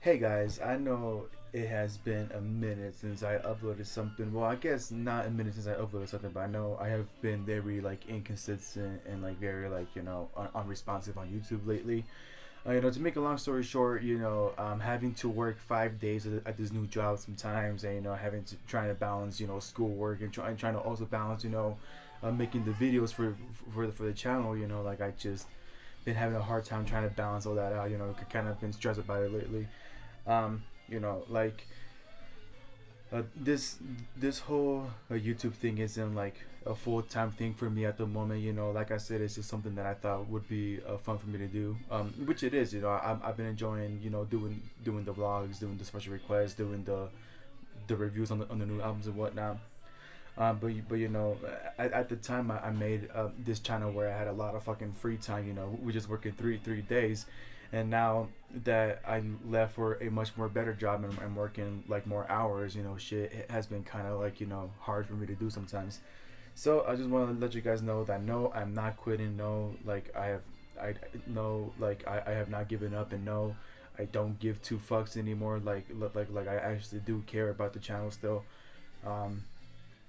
Hey guys, I know it has been a minute since I uploaded something. Well, I guess not a minute since I uploaded something, but I know I have been very like inconsistent and like very like unresponsive on YouTube lately. To make a long story short, having to work 5 days at this new job sometimes, and having to trying to balance schoolwork and trying to also balance making the videos for the channel. Like I just been having a hard time trying to balance all that out. Kind of been stressed about it lately. Like this whole YouTube thing isn't like a full time thing for me at the moment. Like I said, it's just something that I thought would be fun for me to do. Which it is. I've been enjoying doing the vlogs, doing the special requests, doing the reviews on the new albums and whatnot. But at the time I made this channel where I had a lot of fucking free time. We're just working three days, and now that I'm left for a much more better job and I'm working like more hours, shit it has been kind of like hard for me to do sometimes. So I just want to let you guys know that no, I'm not quitting. No, like I no, like I have not given up, and no, I don't give two fucks anymore. Like I actually do care about the channel still. Um,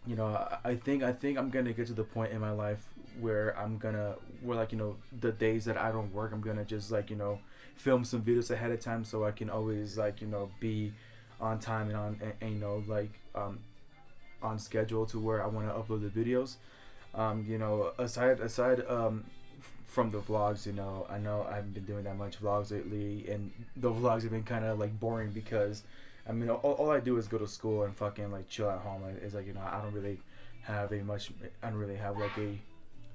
I think I'm gonna get to the point in my life where where like the days that I don't work, I'm gonna just like film some videos ahead of time so I can always like be on time and on schedule to where I want to upload the videos. Aside from the vlogs, I know I haven't been doing that much vlogs lately, and the vlogs have been kind of like boring because I mean, all I do is go to school and fucking like chill at home. It's like I don't really have a much. I don't really have like a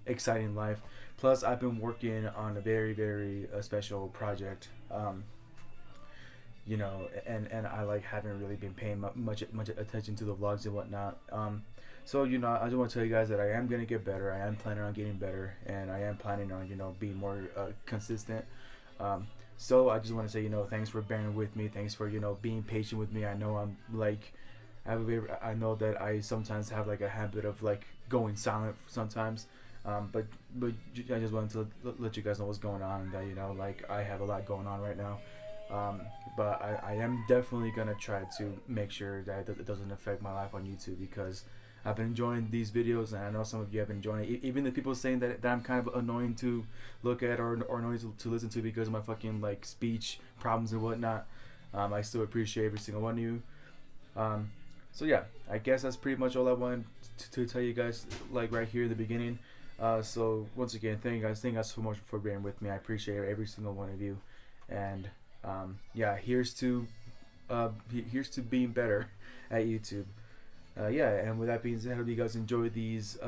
exciting life. Plus, I've been working on a very special project. And I like haven't really been paying much attention to the vlogs and whatnot. So I just want to tell you guys that I am gonna get better. I am planning on getting better, and I am planning on being more consistent. So I just want to say thanks for bearing with me. Thanks for being patient with me. I know I'm like I know that I sometimes have like a habit of like going silent sometimes. But I just wanted to let you guys know what's going on. That like I have a lot going on right now. Um, but I am definitely gonna try to make sure that it doesn't affect my life on YouTube, because I've been enjoying these videos, and I know some of you have been enjoying it. Even the people saying that I'm kind of annoying to look at, or annoying to listen to because of my fucking like speech problems and whatnot. I still appreciate every single one of you. Um, so yeah, I guess that's pretty much all I wanted to tell you guys, like right here in the beginning. So once again, thank you guys so much for being with me. I appreciate every single one of you, and yeah, here's to being better at YouTube. Yeah, and with that being said, I hope you guys enjoy these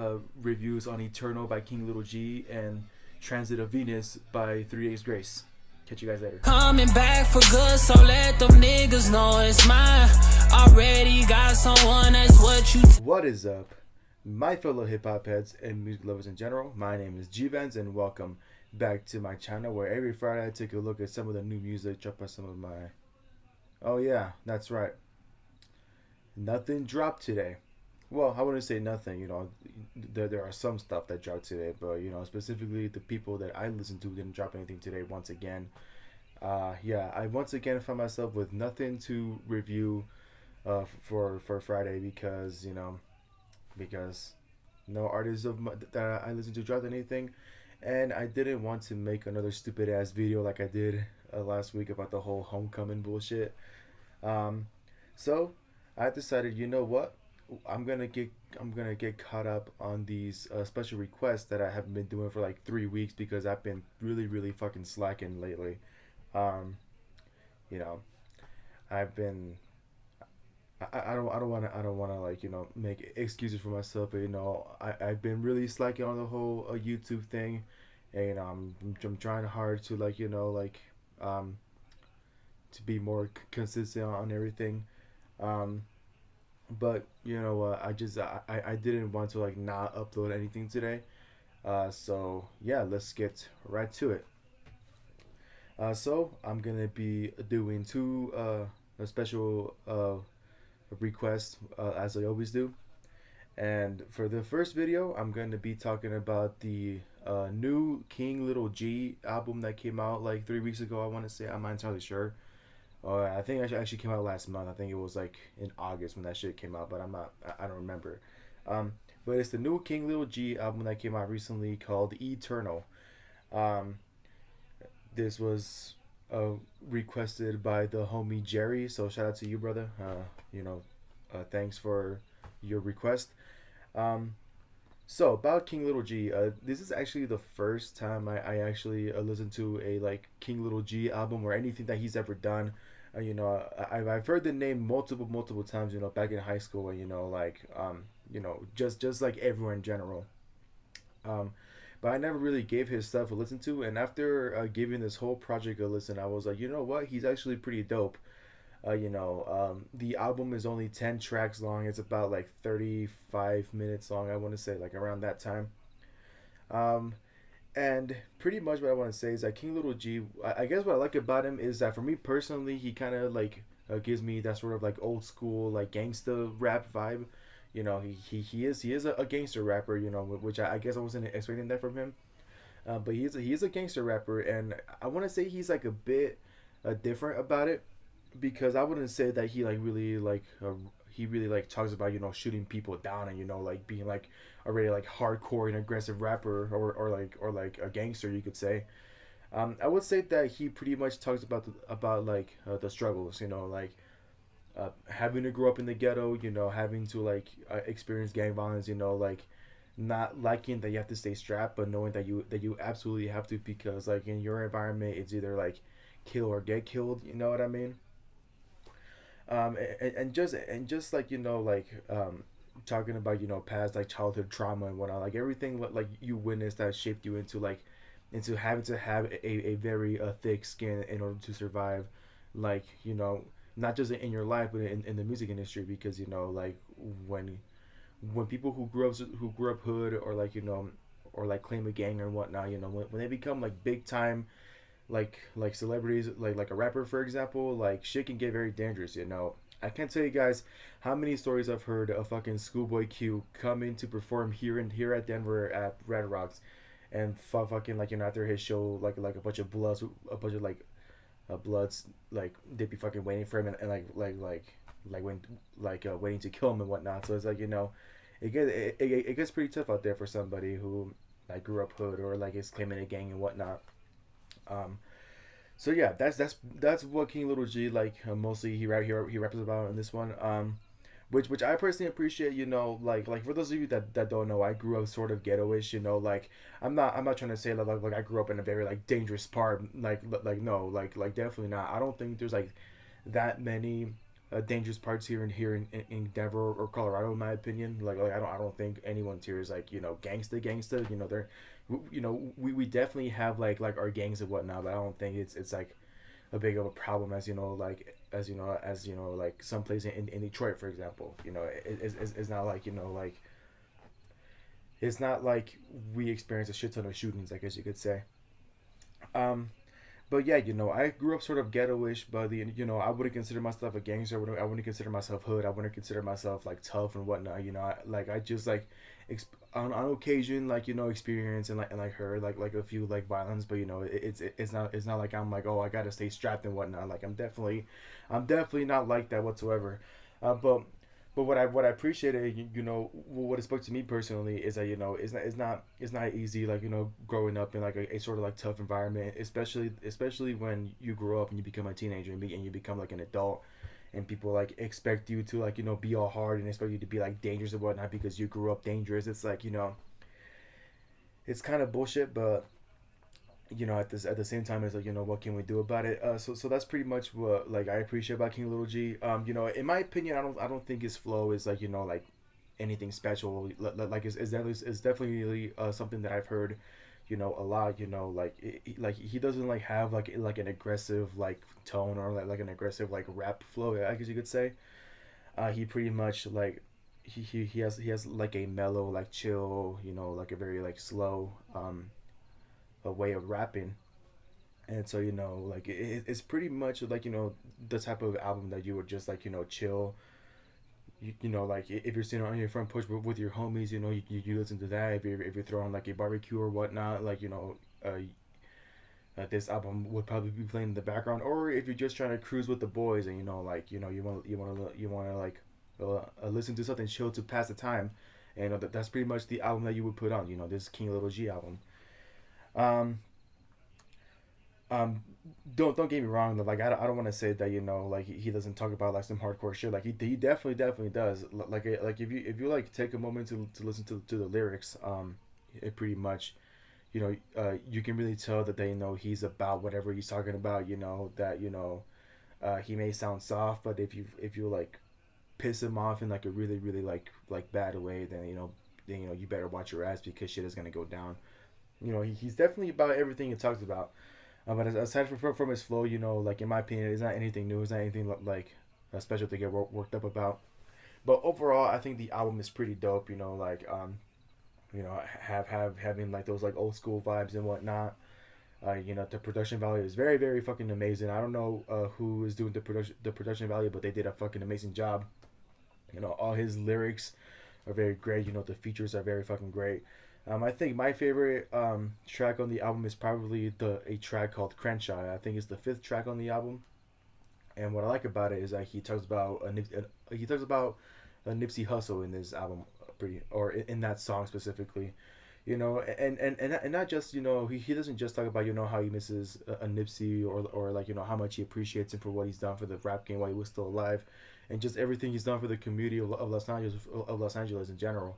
reviews on Eternal by King Lil G and Transit of Venus by 3 Days Grace. Catch you guys later. Coming back for good, so let them niggas know it's mine. Already got someone, that's what you. What is up, my fellow hip hop heads and music lovers in general? My name is G Vans, and welcome back to my channel, where every Friday I take a look at some of the new music dropped by some of my. Oh yeah, that's right. Nothing dropped today. Well, I wouldn't say nothing. There are some stuff that dropped today, but specifically the people that I listen to didn't drop anything today. Once again, yeah, I once again found myself with nothing to review for Friday, because because no artist that I listen to dropped anything, and I didn't want to make another stupid ass video like I did last week about the whole homecoming bullshit. Um, so I decided, you know what? I'm gonna get I'm gonna get caught up on these special requests that I haven't been doing for like 3 weeks, because I've been really fucking slacking lately. Um, you know, I've been I don't wanna like make excuses for myself, but I've been really slacking on the whole YouTube thing, and I'm trying hard to like um to be more consistent on everything. Um, but I didn't want to like not upload anything today. So yeah, let's get right to it. So I'm gonna be doing two a special requests, as I always do. And for the first video, I'm gonna be talking about the new King Little G album that came out like 3 weeks ago. I want to say, I'm not entirely sure. I think it actually came out last month. I think it was like in August when that shit came out, but I'm not. I don't remember. Um, but it's the new King Lil G album that came out recently called Eternal. Um, this was uh, requested by the homie Jerry. So shout out to you, brother. You know, thanks for your request. Um, so about King Little G, this is actually the first time I actually listened to a like King Little G album or anything that he's ever done. I've heard the name multiple times. You know, back in high school, and just like everyone in general. Um, but I never really gave his stuff a listen to. And after giving this whole project a listen, I was like, you know what? He's actually pretty dope. The album is only 10 tracks long. It's about like 35 minutes long, I want to say, like around that time. Um, and pretty much what I want to say is that King Little G, I guess what I like about him is that for me personally, he kind of like gives me that sort of like old school, like gangsta rap vibe. You know, he is a gangster rapper, you know, which I guess I wasn't expecting that from him. But he is a gangster rapper, and I want to say he's like a bit different about it because I wouldn't say that he really like talks about shooting people down and like being like a really like hardcore and aggressive rapper or like a gangster, you could say. I would say that he pretty much talks about the struggles, like having to grow up in the ghetto, having to like experience gang violence, like not liking that you have to stay strapped, but knowing that you absolutely have to because like in your environment it's either like kill or get killed. You know what I mean? And just like talking about past like childhood trauma and whatnot, like everything like you witnessed that shaped you into having to have a very thick skin in order to survive, like not just in your life but in the music industry, because like when people who grew up hood or or like claim a gang or whatnot, when they become like big time like celebrities, like a rapper for example, like shit can get very dangerous. I can't tell you guys how many stories I've heard of fucking Schoolboy Q come in to perform here at Denver at Red Rocks, and fucking like after his show, like a bunch of bloods, like they'd be fucking waiting for him, and like when waiting to kill him and whatnot. So it's like it gets pretty tough out there for somebody who like grew up hood or like is claiming a gang and whatnot. um so yeah, that's what King Little G like mostly he raps about in this one. Which I personally appreciate. Like for those of you that don't know, I grew up sort of ghetto-ish. Like I'm not trying to say like I grew up in a very like dangerous part. Like no, like definitely not. I don't think there's like that many dangerous parts in Denver or Colorado, in my opinion. Like I don't think anyone's here is like gangsta. We definitely have like our gangs and whatnot, but I don't think it's like a big of a problem as like some place in Detroit, for example. It's not like it's not like we experience a shit ton of shootings, I guess you could say. Um, but yeah, I grew up sort of ghetto-ish, but I wouldn't consider myself a gangster. I wouldn't consider myself hood. I wouldn't consider myself like tough and whatnot. I just like on occasion like experience and heard like a few like violence, but it's not like I'm like, oh, I gotta stay strapped and whatnot. Like I'm definitely not like that whatsoever. But what I appreciated, what it spoke to me personally is that it's not easy, like growing up in like a sort of like tough environment, especially when you grow up and you become a teenager and you become like an adult, and people like expect you to like be all hard and expect you to be like dangerous and whatnot because you grew up dangerous. It's like it's kind of bullshit, but at the same time, it's like what can we do about it? So that's pretty much what like I appreciate about King Little G. In my opinion, I don't think his flow is like like anything special. Like it's definitely something that I've heard a lot. Like like he doesn't like have like an aggressive like tone or like an aggressive like rap flow, I guess you could say. He pretty much like he has like a mellow like chill, like a very like slow a way of rapping. And so like it's pretty much like the type of album that you would just like chill. Like if you're sitting on your front porch with your homies, you listen to that. If you're throwing like a barbecue or whatnot, like uh this album would probably be playing in the background. Or if you're just trying to cruise with the boys and you want to like listen to something chill to pass the time, and that's pretty much the album that you would put on. This King Lil G album. Um, um, don't get me wrong. Like I don't want to say that like he doesn't talk about like some hardcore shit. Like he definitely does. Like if you like take a moment to listen to the lyrics, it pretty much, you can really tell that they know he's about whatever he's talking about. That he may sound soft, but if you like piss him off in like a really really like bad way, then you better watch your ass, because shit is gonna go down. He's definitely about everything he talks about. But aside from his flow, like in my opinion, it's not anything new. It's not anything like special to get worked up about. But overall, I think the album is pretty dope. Like having like those like old school vibes and whatnot. The production value is very very fucking amazing. I don't know who is doing the production value, but they did a fucking amazing job. All his lyrics are very great. The features are very fucking great. I think my favorite track on the album is probably a track called Crenshaw. I think it's the 5th track on the album. And what I like about it is that he talks about a Nipsey Hussle in this album, in that song specifically. And not just he doesn't just talk about how he misses a Nipsey, or like how much he appreciates him for what he's done for the rap game while he was still alive, and just everything he's done for the community of Los Angeles in general.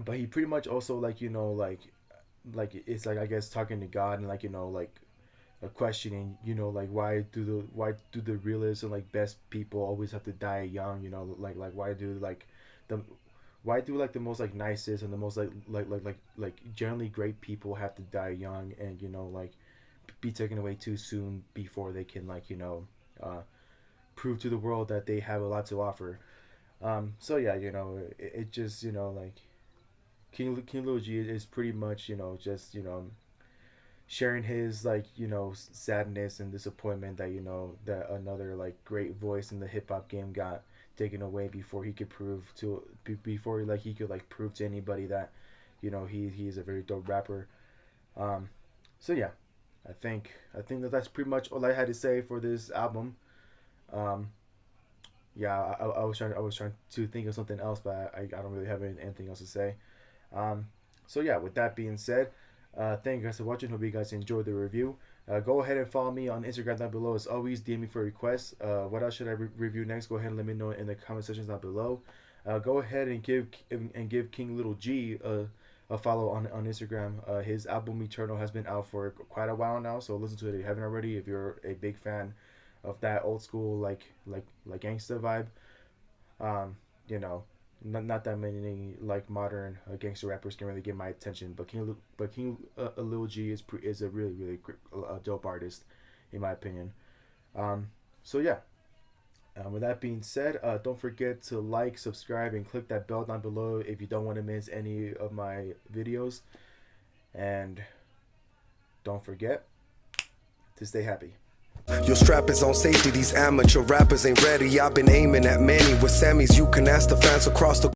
But he pretty much also like it's like, I guess, talking to God, and like like a questioning, like why do the realest and like best people always have to die young? Like why do the most like nicest and the most like generally great people have to die young, and like be taken away too soon before they can prove to the world that they have a lot to offer. So yeah, it just like King Lil G is pretty much just sharing his like sadness and disappointment that that another like great voice in the hip hop game got taken away before he could prove to anybody that he is a very dope rapper. So yeah, I think that's pretty much all I had to say for this album. Yeah, I was trying to think of something else, but I don't really have anything else to say. So yeah, with that being said, thank you guys for watching. Hope you guys enjoyed the review. Go ahead and follow me on Instagram down below. As always, DM me for requests. What else should I review next? Go ahead and let me know in the comment sections down below. Go ahead and give King Lil G a follow on Instagram. His album Eternal has been out for quite a while now, so listen to it if you haven't already. If you're a big fan of that old school like gangsta vibe, not that many like modern gangster rappers can really get my attention, but King Lil G is a really really dope artist in my opinion. So yeah, with that being said, don't forget to like, subscribe, and click that bell down below if you don't want to miss any of my videos, and don't forget to stay happy. Your strap is on safety, these amateur rappers ain't ready. I've been aiming at many with Sammys. You can ask the fans across the